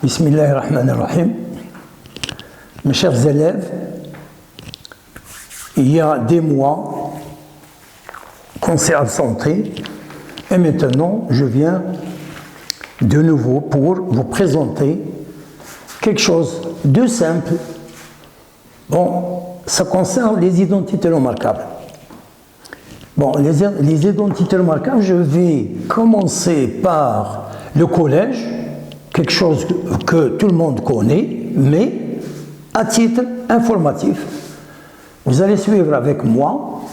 Bismillahirrahmanirrahim. Mes chers élèves, il y a des mois qu'on s'est absenté et maintenant je viens de nouveau pour vous présenter quelque chose de simple. Bon, ça concerne les identités remarquables. Bon, les identités remarquables, je vais commencer par le collège, quelque chose que tout le monde connaît, mais à titre informatif. Vous allez suivre avec moi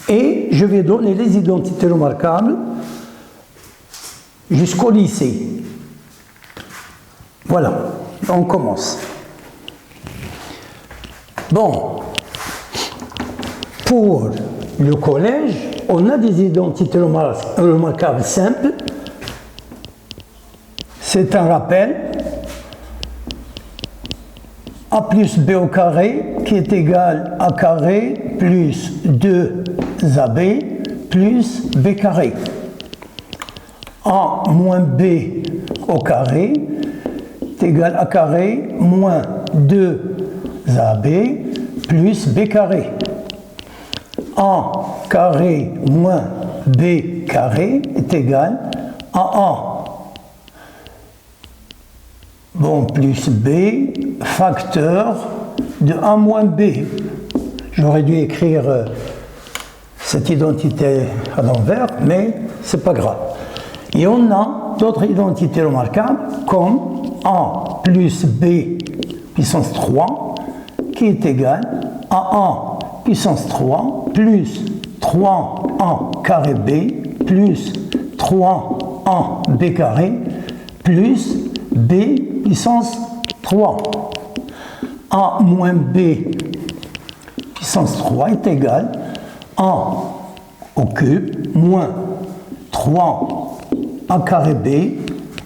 et je vais donner les identités remarquables jusqu'au lycée. Voilà, on commence. Bon, pour le collège, on a des identités remarquables simples. C'est un rappel. A plus B au carré qui est égal à carré plus 2AB plus B carré. A moins B au carré est égal à carré moins 2AB plus B carré. A carré moins B carré est égal à A. Bon, plus B, facteur de A moins B. J'aurais dû écrire cette identité à l'envers, mais c'est pas grave. Et on a d'autres identités remarquables, comme A plus B puissance 3, qui est égal à A puissance 3 plus 3A carré B plus 3A B carré plus B puissance 3. A moins B puissance 3 est égal à au cube moins 3A carré B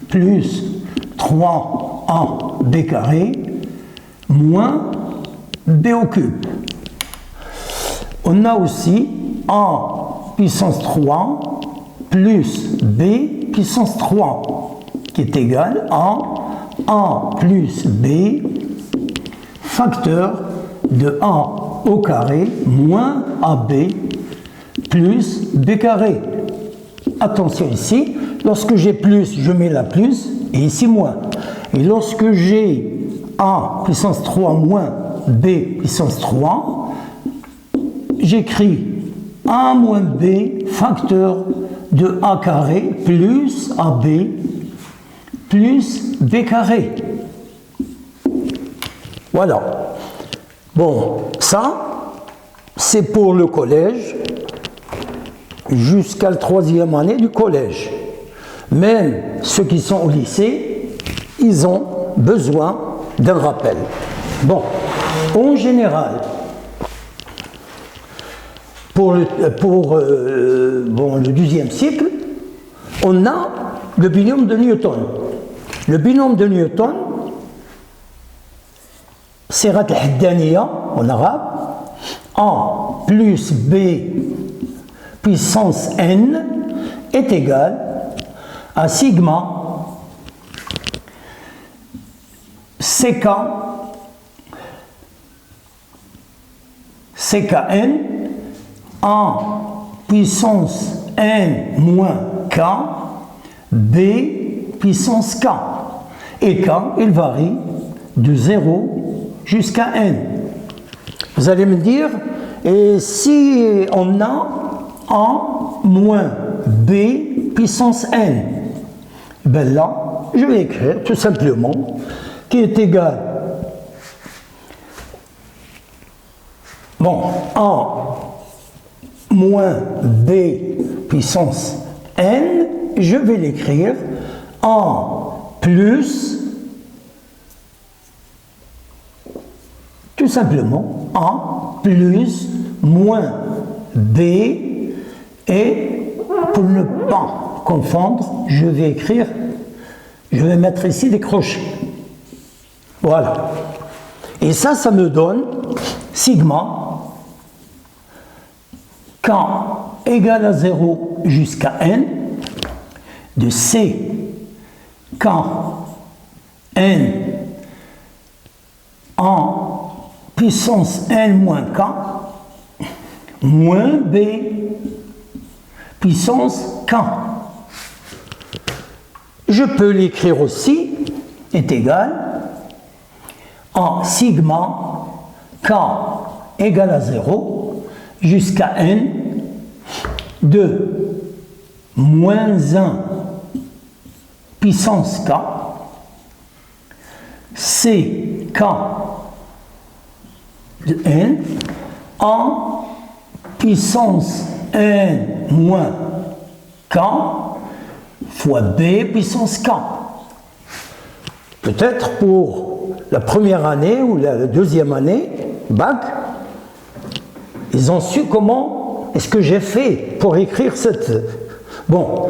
plus 3A B carré moins B au cube. On a aussi A puissance 3 plus B puissance 3 qui est égal à A plus B facteur de A au carré moins AB plus B carré. Attention ici, lorsque j'ai plus, je mets la plus et ici moins. Et lorsque j'ai A puissance 3 moins B puissance 3, j'écris A moins B facteur de A carré plus AB plus B carré. Voilà. Bon, ça, c'est pour le collège jusqu'à la 3e année du collège. Même ceux qui sont au lycée, ils ont besoin d'un rappel. Bon, en général, pour le 12e cycle, on a le binôme de Newton. Le binôme de Newton, c'est Sirat al-Haddaniya en arabe, A plus B puissance N est égal à sigma CKN A puissance N moins K B puissance K. Et K, il varie de 0 jusqu'à N. Vous allez me dire, et si on a A moins B puissance N, ben là, je vais écrire tout simplement qui est égal, bon, A moins B puissance N, je vais l'écrire A plus, tout simplement, A plus moins B, et pour ne pas confondre, je vais écrire, je vais mettre ici des crochets. Voilà. Et ça me donne sigma K égale à 0 jusqu'à N de C K n en puissance n moins k moins b puissance k. Je peux l'écrire aussi, est égal en sigma k égale à 0 jusqu'à n de moins 1 puissance k c k de n en puissance n moins k fois b puissance k. Peut-être pour la première année ou la deuxième année, bac, ils ont su comment est-ce que j'ai fait pour écrire cette... Bon,